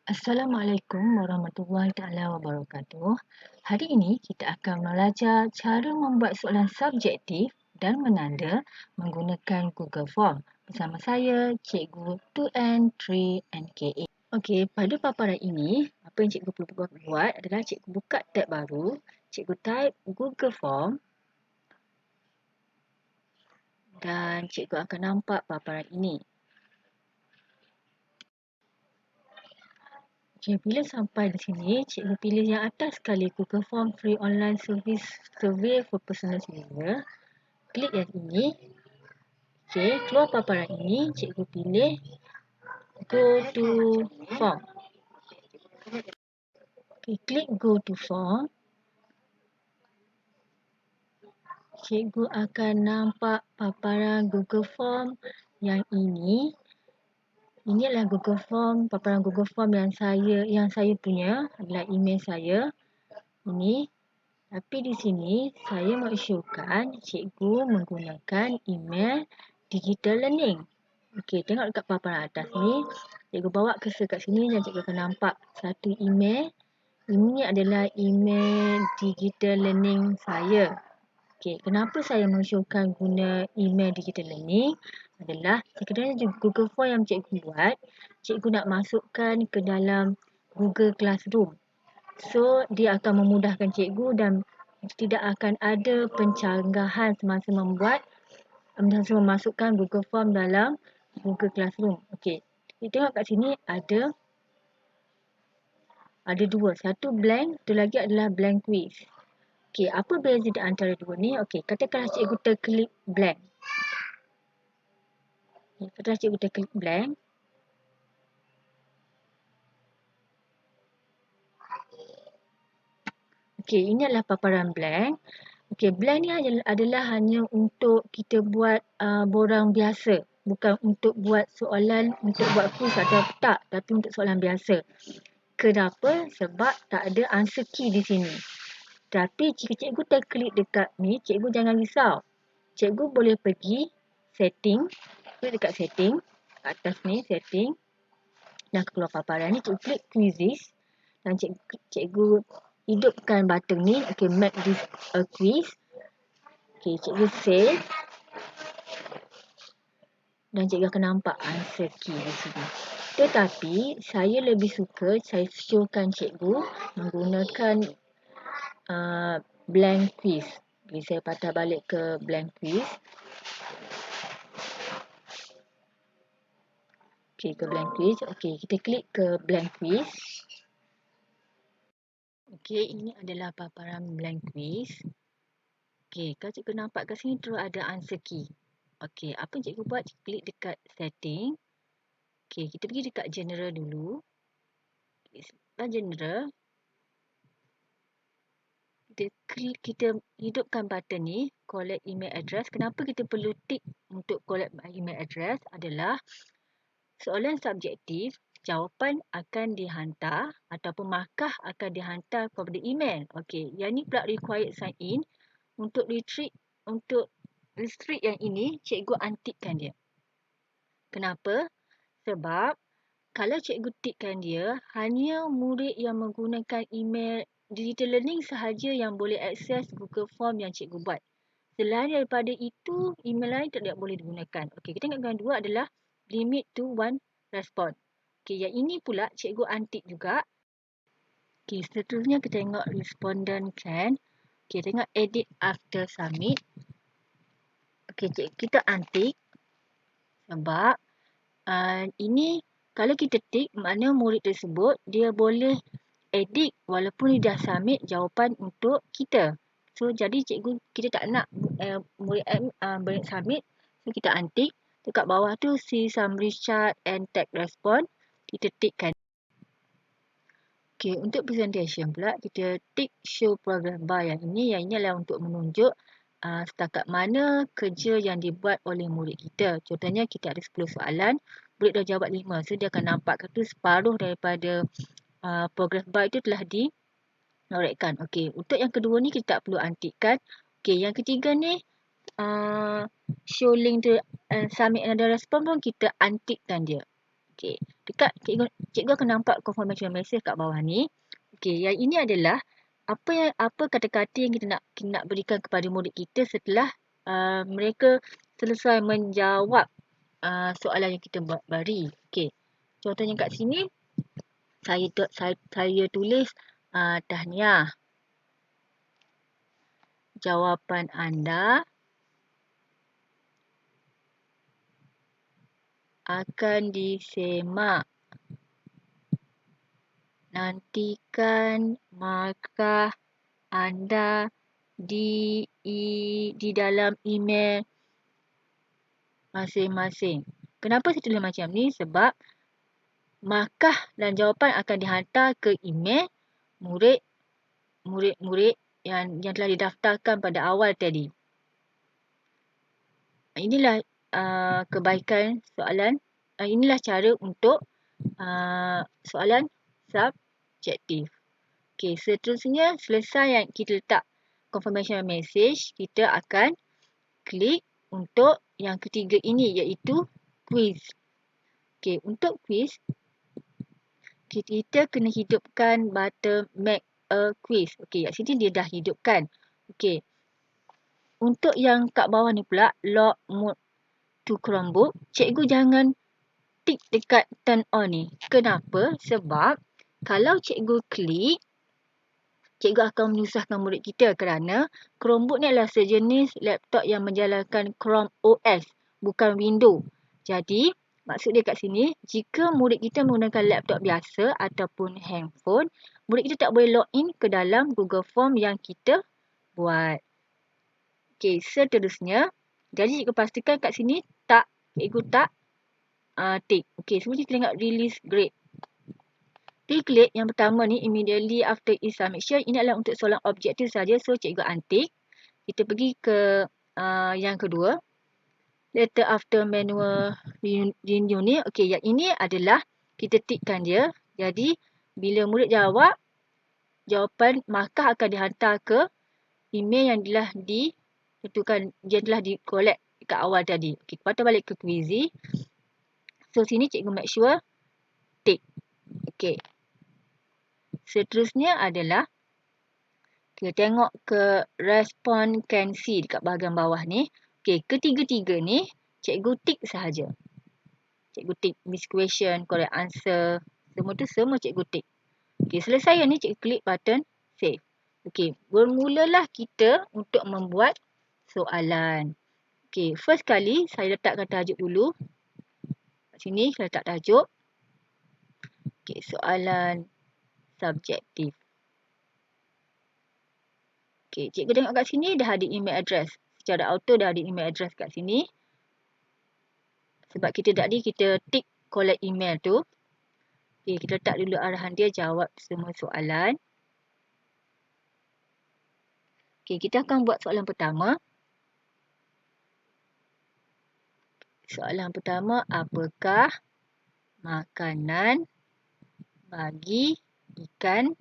Assalamualaikum warahmatullahi taala wabarakatuh. Hari ini kita akan belajar cara membuat soalan subjektif dan menanda menggunakan Google Form. Bersama saya, Cikgu 2N 3 NKA. Okey, pada paparan ini, apa yang cikgu perlu buat adalah cikgu buka tab baru, cikgu type Google Form dan cikgu akan nampak paparan ini. Okay, bila sampai di sini, cikgu pilih yang atas sekali Google Form Free Online Service Survey for Personal User. Klik yang ini. Okay, keluar paparan ini, cikgu pilih Go to Form. Okay, klik Go to Form. Cikgu akan nampak paparan Google Form yang ini. Ini adalah Google Form, paparan Google Form yang saya punya adalah email saya. Ini. Tapi di sini saya mengisyorkan cikgu menggunakan email digital learning. Okey, tengok dekat paparan atas ni. Cikgu bawa cursor kat sini dan cikgu akan nampak satu email. Ini adalah email digital learning saya. Okey, kenapa saya mengisyorkan guna email digital learning adalah sekiranya Google Form yang cikgu buat, cikgu nak masukkan ke dalam Google Classroom. So, dia akan memudahkan cikgu dan tidak akan ada pencanggahan semasa memasukkan Google Form dalam Google Classroom. Okey. Kita tengok kat sini ada dua. Satu blank, satu lagi adalah blank quiz. Okey, apa beza di antara dua ni? Okey, katakanlah cikgu terklik blank. Katakanlah cikgu terklik blank. Okey, ini adalah paparan blank. Okey, blank ni adalah hanya untuk kita buat borang biasa. Bukan untuk buat soalan, untuk buat quiz atau tak. Tapi untuk soalan biasa. Kenapa? Sebab tak ada answer key di sini. Tapi jika cikgu terklik dekat ni, cikgu jangan risau. Cikgu boleh pergi setting. Klik dekat setting. Atas ni setting. Dan keluar paparan ni, cikgu klik quizzes. Dan cikgu hidupkan button ni. Okay, make this a quiz. Okay, cikgu save. Dan cikgu akan nampak answer key di sini. Tetapi, saya lebih suka saya showkan cikgu menggunakan blank quiz. Okay, saya patah balik ke blank quiz. Okay, ke blank quiz. Okay, kita klik ke blank quiz. Okay, ini adalah paparan blank quiz. Okay, kalau cikgu nampak kat sini terus ada answer key. Okay, apa yang cikgu buat? Cikgu klik dekat setting. Okay, kita pergi dekat general dulu. Okay, setelah general, kita hidupkan button ni, collect email address. Kenapa kita perlu tick untuk collect email address adalah soalan subjektif, jawapan akan dihantar ataupun markah akan dihantar kepada email. Okey, yang ni pula required sign in. Untuk restrict yang ini, cikgu antikkan dia. Kenapa? Sebab kalau cikgu tikkan dia, hanya murid yang menggunakan email digital learning sahaja yang boleh akses Google Form yang cikgu buat. Selain daripada itu, email lain tidak boleh digunakan. Okey, kita tengok yang dua adalah limit to one response. Okey, yang ini pula cikgu antik juga. Okey, seterusnya kita tengok respondent can. Okey, tengok edit after submit. Okey, kita antik sebab ini kalau kita tik, makna murid tersebut dia boleh edit walaupun dia dah submit jawapan untuk kita. So, jadi kita tak nak murid submit. So, kita antik. Dekat bawah tu, see summary chart and tag response. Kita tikkan. Okay, untuk presentation pula, kita tik show progress bar yang ini. Yang ini adalah untuk menunjuk setakat mana kerja yang dibuat oleh murid kita. Contohnya, kita ada 10 soalan. Murid dah jawab 5. So, dia akan nampak kata separuh daripada progress bar itu telah dinorekkan. Okey, untuk yang kedua ni kita tak perlu antikkan. Okey, yang ketiga ni show link to submit another response pun kita antikkan dia. Okey, dekat cikgu akan nampak confirmation message kat bawah ni. Okey, yang ini adalah apa kata-kata yang kita nak berikan kepada murid kita setelah mereka selesai menjawab soalan yang kita beri. Okey. Contohnya kat sini saya tulis tahniah. Jawapan anda akan disemak. Nantikan markah anda di dalam email masing-masing. Kenapa saya tulis macam ni? Sebab markah dan jawapan akan dihantar ke email murid-murid yang telah didaftarkan pada awal tadi. Inilah kebaikan soalan. Inilah cara untuk soalan subjektif. Okey, seterusnya selesai yang kita letak confirmation message, kita akan klik untuk yang ketiga ini iaitu quiz. Okey, untuk quiz kita kena hidupkan button make a quiz. Okey, kat sini dia dah hidupkan. Okey. Untuk yang kat bawah ni pula log mode to Chromebook, cikgu jangan tik dekat turn on ni. Kenapa? Sebab kalau cikgu klik, cikgu akan menyusahkan murid kita kerana Chromebook ni adalah sejenis laptop yang menjalankan Chrome OS, bukan Windows. Jadi, maksud dia kat sini, jika murid kita menggunakan laptop biasa ataupun handphone, murid kita tak boleh login ke dalam Google Form yang kita buat. Okey, seterusnya, jadi cikgu pastikan kat sini cikgu tak tik. Okey, sebelum kita tengok release grade. Klik yang pertama ni immediately after is submission. Ini adalah untuk soalan objektif saja. So cikgu untick. Kita pergi ke yang kedua. Later after manual renew ni. Okey, yang ini adalah kita tikkan dia. Jadi bila murid jawab, jawapan markah akan dihantar ke email yang telah ditentukan, dia telah di-collect kat awal tadi. Okey, patut balik ke Quizizz. So sini cikgu make sure tick. Okey. Seterusnya adalah kita tengok ke respond can see dekat bahagian bawah ni. Okey, ketiga-tiga ni cikgu tick sahaja. Cikgu tick this question, correct answer. Semua cikgu tick. Okey, selesai yang ni cikgu klik button save. Okey, bermulalah kita untuk membuat soalan. Okey, first kali saya letakkan tajuk dulu. Kat sini saya letak tajuk. Okey, soalan subjektif. Okey, cikgu tengok kat sini dah ada email address. Secara auto dah ada email address kat sini. Sebab kita tadi kita tick collect email tu. Okey, kita letak dulu arahan dia jawab semua soalan. Okey, kita akan buat soalan pertama. Soalan pertama, apakah makanan bagi ikan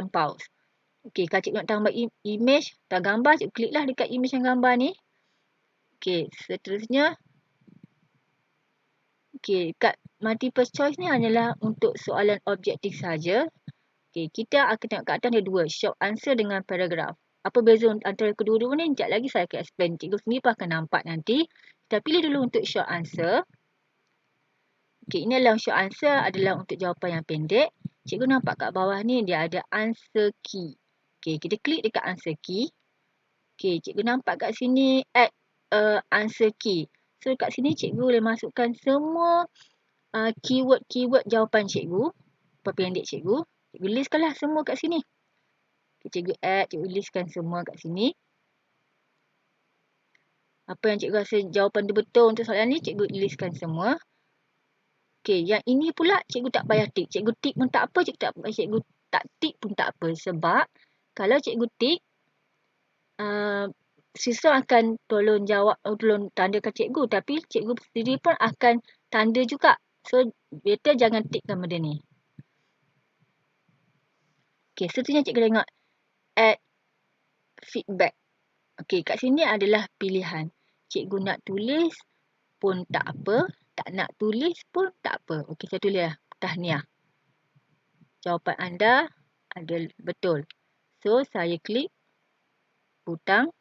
paus? Okey, kalau cikgu nak tambah image atau gambar, cikgu kliklah dekat image yang gambar ni. Okey, seterusnya. Okey, kat multiple choice ni hanyalah untuk soalan objektif saja. Okey, kita akan tengok kat atas ada dua, short answer dengan paragraph. Apa beza antara kedua-dua ni? Sekejap lagi saya akan explain. Cikgu sendiri pun akan nampak nanti. Kita pilih dulu untuk short answer. Okey, ini adalah short answer adalah untuk jawapan yang pendek. Cikgu nampak kat bawah ni dia ada answer key. Okey, kita klik dekat answer key. Okey, cikgu nampak kat sini add answer key. So kat sini cikgu boleh masukkan semua keyword jawapan cikgu. Apa pendek cikgu. Cikgu listkanlah semua kat sini. Okay, cikgu add, cikgu listkan semua kat sini. Apa yang cikgu rasa jawapan tu betul untuk soalan ni, cikgu listkan semua. Okey, yang ini pula cikgu tak payah tick. Cikgu tick pun tak apa, cikgu tak tick pun tak apa. Sebab kalau cikgu tick, sistem akan tolong tandakan cikgu. Tapi cikgu sendiri pun akan tanda juga. So, better jangan tickkan benda ni. Okey, seterusnya cikgu tengok add feedback. Okey, kat sini adalah pilihan. Cikgu nak tulis pun tak apa. tak nak tulis pun tak apa. Okey, saya tulis lah. Tahniah. Jawapan anda adalah betul. So, saya klik butang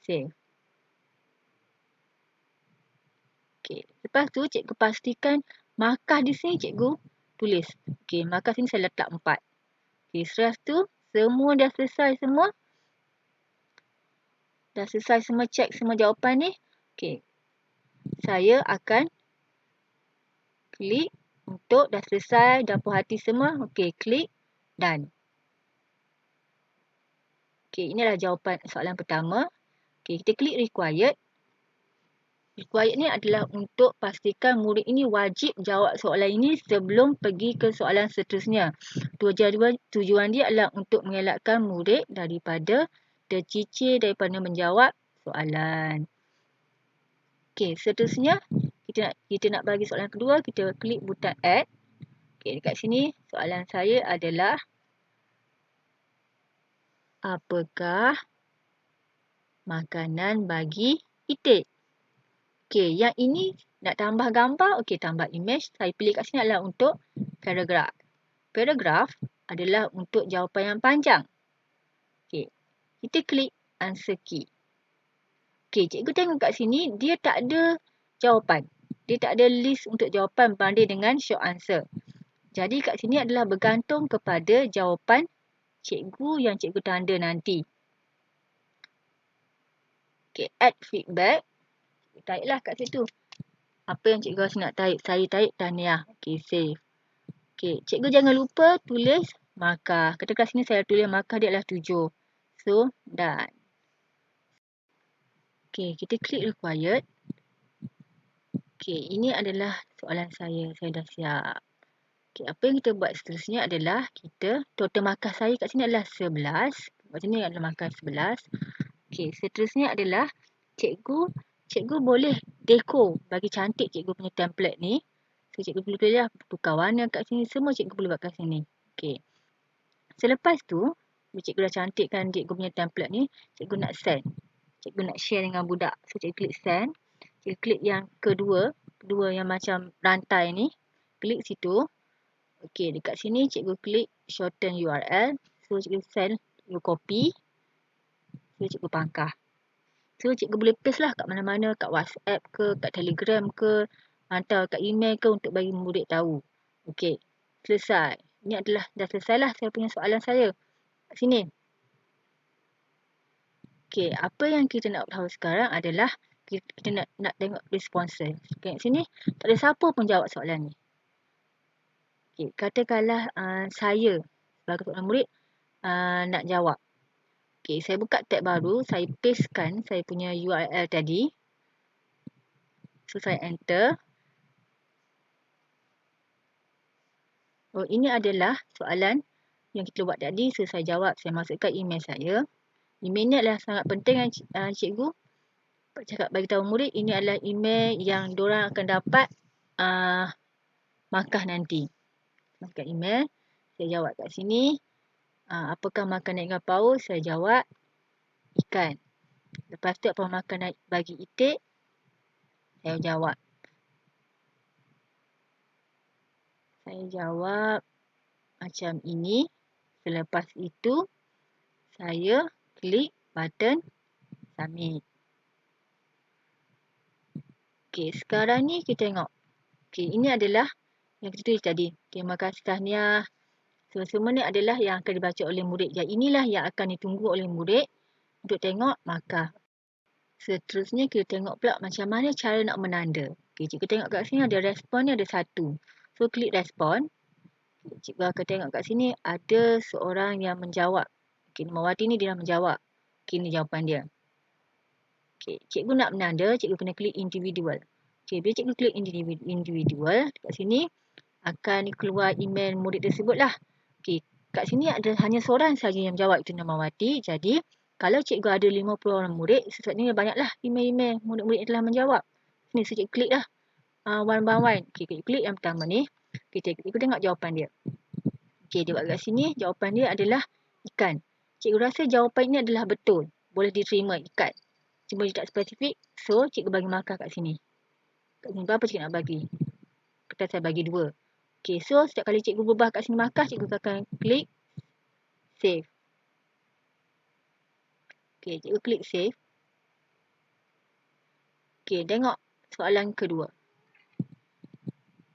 save. Okey, lepas tu cikgu pastikan markah di sini cikgu tulis. Okey, markah sini saya letak 4. Okey, lepas tu semua dah selesai semua. Dah selesai semua, cek semua jawapan ni. Okey, saya akan klik untuk dah selesai, dah puas hati semua. Okey, klik done. Okey, inilah jawapan soalan pertama. Okey, kita klik required. Required ni adalah untuk pastikan murid ini wajib jawab soalan ini sebelum pergi ke soalan seterusnya. Tujuan dia adalah untuk mengelakkan murid daripada tercicir daripada menjawab soalan. Okey, seterusnya kita nak bagi soalan kedua, kita klik butang add. Okey, dekat sini soalan saya adalah apakah makanan bagi itik? Okey, yang ini nak tambah gambar, okey tambah image. Saya pilih kat sini adalah untuk paragraf. Paragraf adalah untuk jawapan yang panjang. Okey, kita klik answer key. Okey, cikgu tengok kat sini dia tak ada jawapan. Dia tak ada list untuk jawapan berbanding dengan short answer. Jadi kat sini adalah bergantung kepada jawapan cikgu yang cikgu tanda nanti. Okey, add feedback. Taiklah kat situ. Apa yang cikgu rasa nak taik. Saya taik tahniah. Okey, save. Okey, cikgu jangan lupa tulis markah. Katakan sini saya tulis markah dia adalah 7. So, done. Okey, kita klik required. Okey, ini adalah soalan saya. Saya dah siap. Okey, apa yang kita buat seterusnya adalah kita, total markah saya kat sini adalah 11. Kat sini adalah markah 11. Okey, seterusnya adalah cikgu boleh dekor bagi cantik cikgu punya template ni. So, cikgu boleh pilih lah tukar warna kat sini. Semua cikgu boleh buat kat sini. Okey. Selepas tu, cikgu dah cantikkan cikgu punya template ni, cikgu nak send. Cikgu nak share dengan budak. So, cikgu klik send. Cikgu klik yang kedua yang macam rantai ni. Klik situ. Okey, dekat sini cikgu klik shorten URL. So, cikgu send, cikgu copy. So, cikgu pangkah. So, cikgu boleh paste lah kat mana-mana, kat WhatsApp ke, kat Telegram ke, hantar kat email ke untuk bagi murid tahu. Okey, selesai. Ini adalah dah selesai lah saya punya soalan saya. Kat sini. Okey, apa yang kita nak tahu sekarang adalah kita nak tengok responses. Kat sini, tak ada siapa pun jawab soalan ni. Okey, katakanlah saya sebagai seorang murid nak jawab. Okey, saya buka tab baru, saya pastekan saya punya URL tadi. So, saya enter. Oh, ini adalah soalan yang kita buat tadi. So, saya jawab, saya masukkan email saya. Email ni adalah sangat penting cikgu. Cakap bagi tahu murid, ini adalah email yang diorang akan dapat markah nanti. Masukkan email, saya jawab kat sini. Apakah makanan ikan paus? Saya jawab ikan. Lepas tu apa makanan bagi itik? Saya jawab. Saya jawab macam ini. Selepas itu, saya klik button submit. Okey, sekarang ni kita tengok. Okey, ini adalah yang kita tulis tadi. Terima kasih tahniah. Semua ni adalah yang akan dibaca oleh murid. Yang inilah yang akan ditunggu oleh murid untuk tengok markah. Seterusnya kita tengok pula macam mana cara nak menanda. Okey, cikgu tengok kat sini ada respon ni ada 1. So, klik respon. Cikgu akan tengok kat sini ada seorang yang menjawab. Okey, Nimawati ni dia dah menjawab. Okey, ni jawapan dia. Okey, cikgu nak menanda, cikgu kena klik individual. Okey, bila cikgu klik individual, dekat sini akan keluar email murid tersebut lah. Okey, kat sini ada hanya seorang saja yang menjawab, itu Nimawati. Jadi, kalau cikgu ada 50 orang murid, sepatutnya banyaklah email-email murid-murid yang telah menjawab. Sini, so cikgu klik lah. One by one. Okey, cikgu klik yang pertama ni. Okey, cikgu tengok jawapan dia. Okey, dia buat kat sini, jawapan dia adalah ikan. Cikgu rasa jawapan ini adalah betul. Boleh diterima ikan. Cuma dia tak spesifik, so cikgu bagi markah kat sini. Kat sini berapa cikgu nak bagi? Kata saya bagi 2. Okay, so setiap kali cikgu berubah kat sini markah, cikgu akan klik save. Okay, cikgu klik save. Okay, tengok soalan kedua.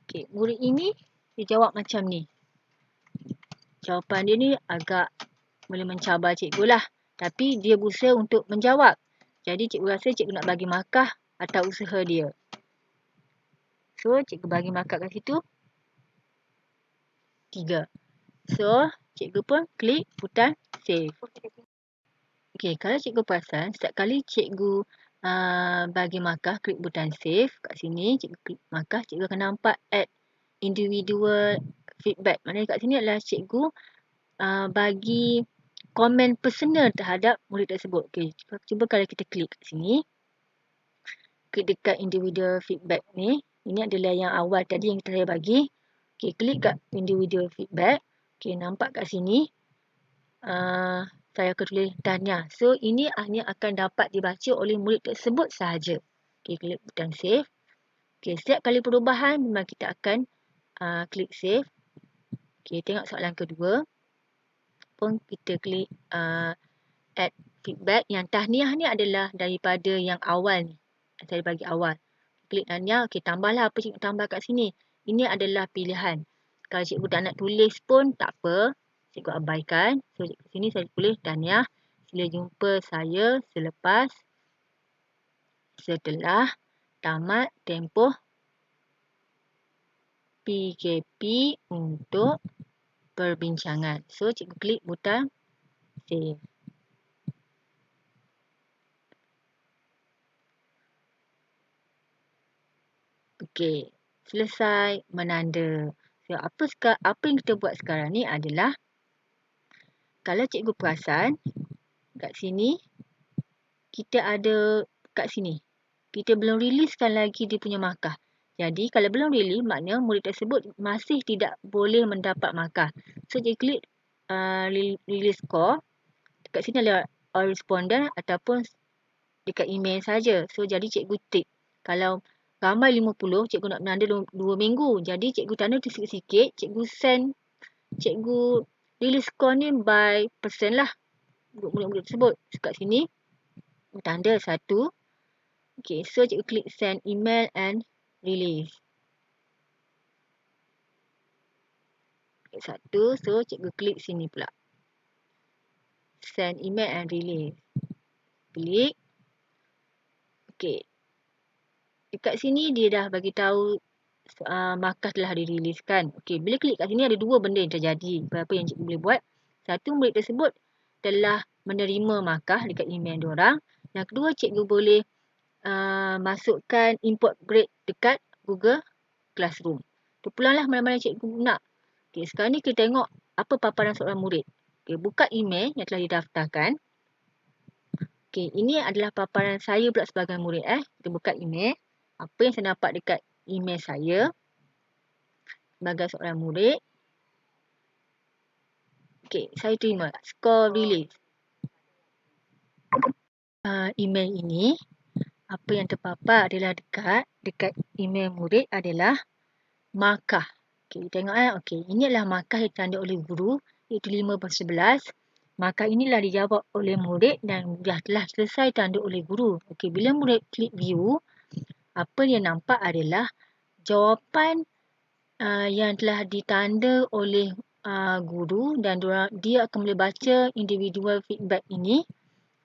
Okay, murid ini dia jawab macam ni. Jawapan dia ni agak boleh mencabar cikgu lah. Tapi dia berusaha untuk menjawab. Jadi cikgu rasa cikgu nak bagi markah atas usaha dia. So, cikgu bagi markah kat situ 3. So, cikgu pun klik butang save. Okay, kalau cikgu perasan, setiap kali cikgu bagi markah, klik butang save kat sini, cikgu klik markah, cikgu akan nampak add individual feedback. Maknanya kat sini adalah cikgu bagi komen personal terhadap murid tersebut. Okay, cuba kalau kita klik kat sini, klik dekat individual feedback ni. Ini adalah yang awal tadi yang saya bagi. Okay, klik kat individual feedback. Okay, nampak kat sini. Saya akan tulis tahniah. So, ini hanya akan dapat dibaca oleh murid tersebut sahaja. Okay, klik butang save. Okay, setiap kali perubahan, memang kita akan klik save. Okay, tengok soalan kedua. Pun kita klik add feedback. Yang tahniah ni adalah daripada yang awal ni. Saya bagi awal. Klik tahniah. Okay, tambahlah apa cikgu tambah kat sini. Ini adalah pilihan. Kalau cikgu tak nak tulis pun tak apa. Cikgu abaikan. So, kat sini saya tulis tahniah. Sila jumpa saya selepas setelah tamat tempoh PKP untuk perbincangan. So, cikgu klik butang save. Okey, selesai menanda. So, apa yang kita buat sekarang ni adalah, kalau cikgu perasan, kat sini, kita ada kat sini. Kita belum riliskan lagi dia punya markah. Jadi, kalau belum rilis, maknanya murid tersebut masih tidak boleh mendapat markah. So, cikgu klik release score. Dekat sini ada all respondent ataupun dekat email saja. So, jadi cikgu tick. Kalau ramai 50, cikgu nak menanda 2 minggu. Jadi, cikgu tanda tu sikit-sikit. Cikgu release score ni by percent lah. Murid-murid tersebut. So, kat sini, tanda 1. Okay, so cikgu klik send email and release. Klik 1, so cikgu klik sini pula. Send email and release. Klik. Okay. Dekat sini dia dah bagi tahu markah telah diriliskan. Okey, bila klik kat sini ada 2 benda yang terjadi. Apa yang cikgu boleh buat? Satu, murid tersebut telah menerima markah dekat email diorang. Yang kedua, cikgu boleh masukkan import grade dekat Google Classroom. Terpulanglah mana-mana cikgu nak. Okey, sekarang ni kita tengok apa paparan soalan murid. Okey, buka email yang telah didaftarkan. Okey, ini adalah paparan saya pula sebagai murid. Kita buka email. Apa yang saya dapat dekat email saya sebagai seorang murid. Okey, saya terima score release. Email ini, apa yang terpapar adalah dekat email murid adalah markah. Okey, tengok okey, ini adalah markah yang ditanda oleh guru, iaitu 5/11. Markah inilah dijawab oleh murid dan dah telah selesai tanda oleh guru. Okey, bila murid klik view, apa yang nampak adalah jawapan yang telah ditanda oleh guru dan dia akan boleh baca individual feedback ini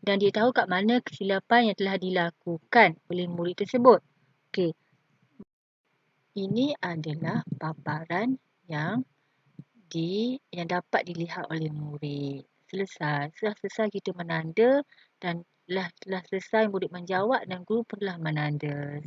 dan dia tahu kat mana kesilapan yang telah dilakukan oleh murid tersebut. Okey. Ini adalah paparan yang dapat dilihat oleh murid. Selesai. Setelah selesai kita menanda dan telah selesai murid menjawab dan guru pun telah menanda.